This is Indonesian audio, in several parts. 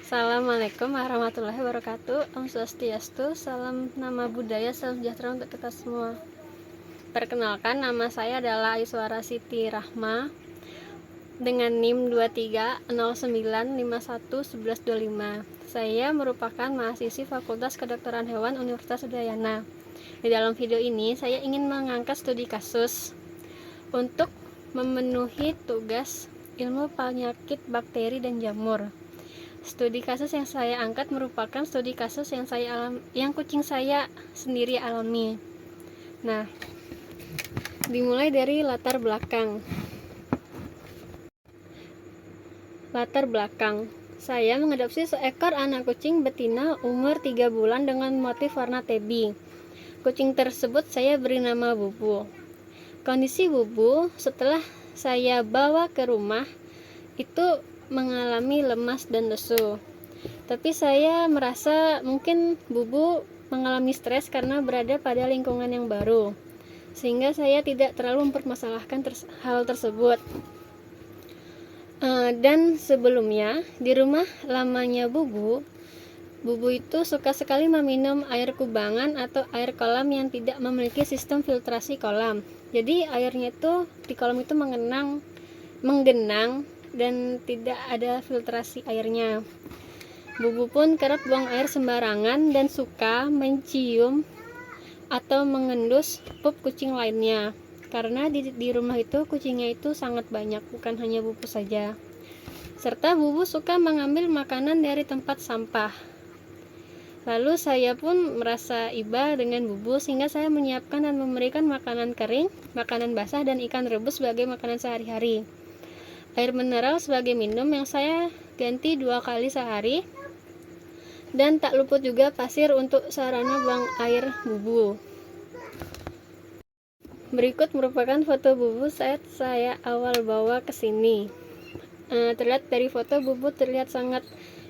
Assalamualaikum warahmatullahi wabarakatuh. Om Swastiastu, salam nama budaya, salam sejahtera untuk kita semua. Perkenalkan, nama saya adalah Aiswara Siti Rahma dengan NIM 2309511125. Saya merupakan mahasiswi Fakultas Kedokteran Hewan Universitas Udayana. Di dalam video ini, saya ingin mengangkat studi kasus untuk memenuhi tugas ilmu penyakit bakteri dan jamur. Studi kasus yang saya angkat merupakan studi kasus yang kucing saya sendiri alami. Nah, dimulai dari latar belakang. Saya mengadopsi seekor anak kucing betina umur 3 bulan dengan motif warna tabby. Kucing tersebut saya beri nama Bubu. Kondisi Bubu setelah saya bawa ke rumah itu mengalami lemas dan lesu. Tapi saya merasa mungkin Bubu mengalami stres karena berada pada lingkungan yang baru, sehingga saya tidak terlalu mempermasalahkan hal tersebut. Dan sebelumnya di rumah lamanya Bubu itu suka sekali meminum air kubangan atau air kolam yang tidak memiliki sistem filtrasi kolam. Jadi airnya itu di kolam itu menggenang dan tidak ada filtrasi airnya. Bubu pun kerap buang air sembarangan dan suka mencium atau mengendus pup kucing lainnya. Karena di rumah itu kucingnya itu sangat banyak, bukan hanya Bubu saja. Serta Bubu suka mengambil makanan dari tempat sampah. Lalu saya pun merasa iba dengan Bubu, sehingga saya menyiapkan dan memberikan makanan kering, makanan basah, dan ikan rebus sebagai makanan sehari-hari. Air mineral sebagai minum yang saya ganti 2 kali sehari, dan tak luput juga pasir untuk sarana buang air Bubu. Berikut merupakan foto Bubu saat saya awal bawa ke sini. Terlihat dari foto Bubu terlihat sangat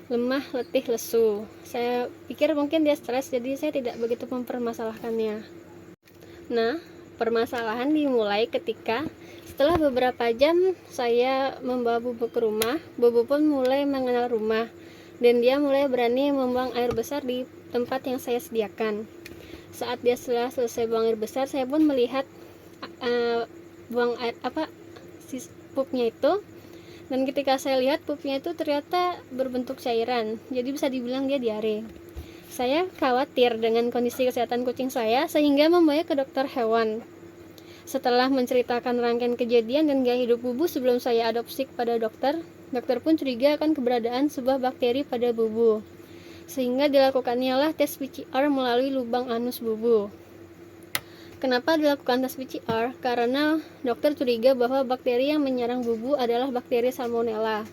lemah, letih, lesu. Saya pikir mungkin dia stres, jadi saya tidak begitu mempermasalahkannya. Nah, permasalahan dimulai ketika setelah beberapa jam saya membawa Bubu ke rumah. Bubu pun mulai mengenal rumah, dan dia mulai berani membuang air besar di tempat yang saya sediakan. Saat dia selesai buang air besar, saya pun melihat buang air pupnya itu, dan ketika saya lihat pupnya itu ternyata berbentuk cairan, jadi bisa dibilang dia diare. Saya khawatir dengan kondisi kesehatan kucing saya, sehingga membawa ke dokter hewan. Setelah menceritakan rangkaian kejadian dan gaya hidup Bubu sebelum saya adopsi kepada dokter pun curiga akan keberadaan sebuah bakteri pada Bubu, sehingga dilakukannya lah tes PCR melalui lubang anus Bubu. Kenapa dilakukan tes PCR? Karena dokter curiga bahwa bakteri yang menyerang Bubu adalah bakteri Salmonella.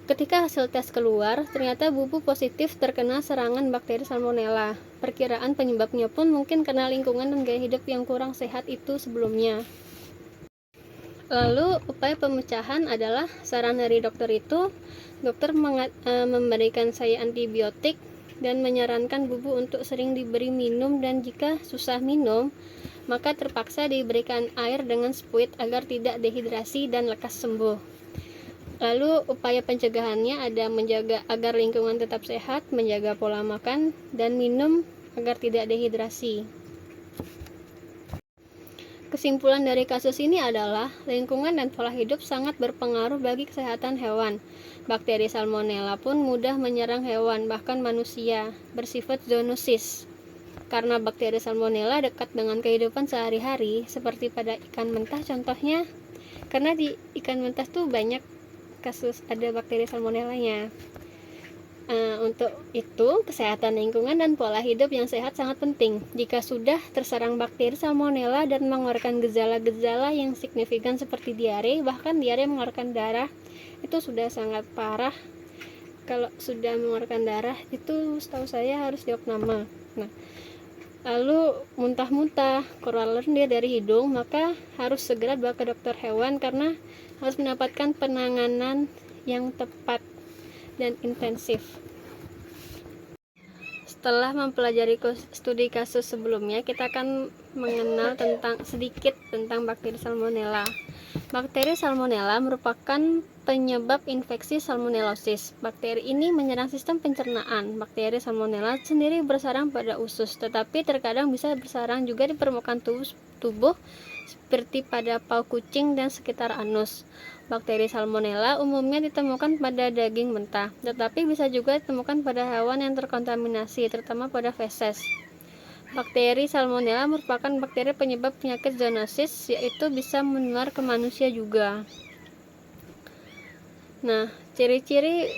Ketika hasil tes keluar, ternyata Bubu positif terkena serangan bakteri Salmonella. Perkiraan penyebabnya pun mungkin karena lingkungan dan gaya hidup yang kurang sehat itu sebelumnya. Lalu upaya pemecahan adalah saran dari dokter itu, dokter memberikan saya antibiotik dan menyarankan Bubu untuk sering diberi minum, dan jika susah minum, maka terpaksa diberikan air dengan spuit agar tidak dehidrasi dan lekas sembuh. Lalu upaya pencegahannya ada menjaga agar lingkungan tetap sehat, menjaga pola makan dan minum agar tidak dehidrasi. Kesimpulan dari kasus ini adalah lingkungan dan pola hidup sangat berpengaruh bagi kesehatan hewan. Bakteri Salmonella pun mudah menyerang hewan, bahkan manusia, bersifat zoonosis. Karena bakteri Salmonella dekat dengan kehidupan sehari-hari, seperti pada ikan mentah contohnya. Karena di ikan mentah tuh banyak kasus ada bakteri Salmonellanya. Untuk itu, kesehatan lingkungan dan pola hidup yang sehat sangat penting. Jika sudah terserang bakteri Salmonella dan mengeluarkan gejala-gejala yang signifikan seperti diare, bahkan diare mengeluarkan darah, itu sudah sangat parah. Kalau sudah mengeluarkan darah, itu setahu saya harus diopname. Nah, lalu muntah-muntah, keluar lendir dari hidung, maka harus segera bawa ke dokter hewan karena harus mendapatkan penanganan yang tepat dan intensif. Setelah mempelajari studi kasus sebelumnya, kita akan mengenal sedikit tentang bakteri Salmonella. Bakteri Salmonella merupakan penyebab infeksi salmonellosis. Bakteri ini menyerang sistem pencernaan. Bakteri salmonella sendiri bersarang pada usus, tetapi terkadang bisa bersarang juga di permukaan tubuh seperti pada pauk kucing dan sekitar anus. Bakteri salmonella umumnya ditemukan pada daging mentah, tetapi bisa juga ditemukan pada hewan yang terkontaminasi, terutama pada feses. Bakteri salmonella merupakan bakteri penyebab penyakit zoonosis, yaitu bisa menular ke manusia juga. Nah, ciri-ciri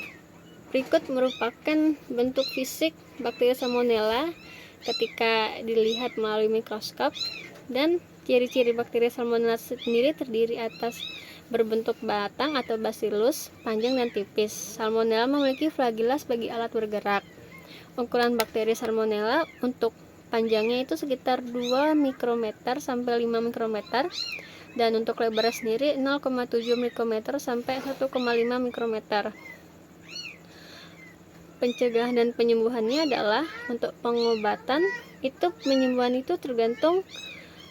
berikut merupakan bentuk fisik bakteri salmonella ketika dilihat melalui mikroskop, dan ciri-ciri bakteri salmonella sendiri terdiri atas berbentuk batang atau bacillus, panjang dan tipis. Salmonella memiliki flagella sebagai alat bergerak. Ukuran bakteri salmonella untuk panjangnya itu sekitar 2 mikrometer sampai 5 mikrometer, dan untuk lebarnya sendiri 0,7 mikrometer sampai 1,5 mikrometer. Pencegahan dan penyembuhannya adalah untuk pengobatan penyembuhan itu tergantung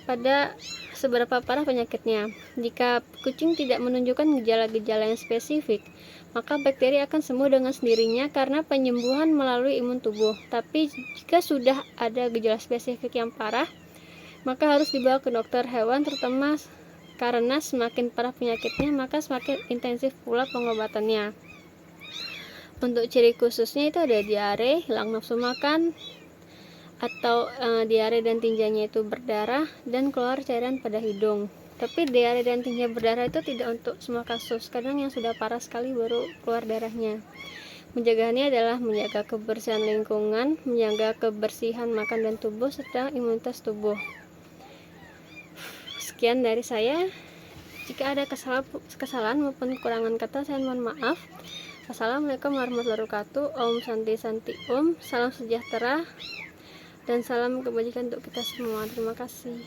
pada seberapa parah penyakitnya. Jika kucing tidak menunjukkan gejala-gejala yang spesifik, maka bakteri akan sembuh dengan sendirinya karena penyembuhan melalui imun tubuh. Tapi jika sudah ada gejala spesifik yang parah, maka harus dibawa ke dokter hewan, terutama karena semakin parah penyakitnya, maka semakin intensif pula pengobatannya. Untuk ciri khususnya itu ada diare, hilang nafsu makan, atau diare dan tinjanya itu berdarah dan keluar cairan pada hidung. Tapi diare dan tinja berdarah itu tidak untuk semua kasus, kadang yang sudah parah sekali baru keluar darahnya. Pencegahannya adalah menjaga kebersihan lingkungan, menjaga kebersihan makan dan tubuh, serta imunitas tubuh. Sekian dari saya. Jika ada kesalahan maupun kekurangan kata, saya mohon maaf. Assalamualaikum warahmatullahi wabarakatuh. Om Santi Santi Om. Salam sejahtera dan salam kebajikan untuk kita semua. Terima kasih.